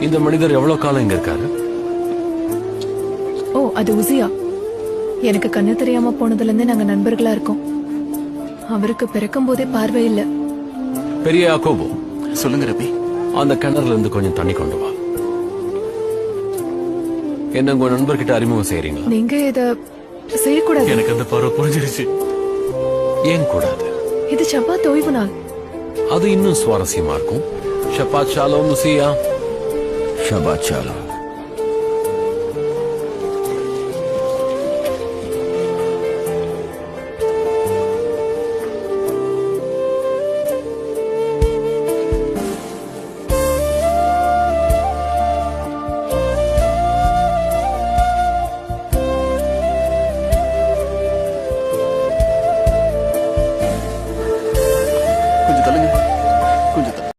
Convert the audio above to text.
இந்த மனிதர் எவ்வளவு காலம் இங்க இருக்காரு? ஓ, அது உசியா. எனக்கு கண்ணு தெரியாம போனதுல இருந்தே நாங்க நண்பர்களா இருக்கோம். அவருக்கு பிறக்கும் போதே பார்வை இல்ல. பெரிய யாக்கோபு, சொல்லுங்க ரபி. அந்த கிணறுல இருந்து கொஞ்சம் தண்ணி கொண்டு வா. என்ன உங்க நண்பர்கிட்ட அறிமுகம் செய்யறீங்களா? நீங்க இத செய்யக்கூடாது. எனக்கு அந்த பார்வை புரிஞ்சிருச்சு. ஏன் கூடாது? இது ஷப்பாத் ஓய்வு நாள். அது இன்னும் சுவாரஸ்யமா இருக்கும். ஷபாத் ஷாலோம் உசியா. ஷபாத் ஷாலோம்.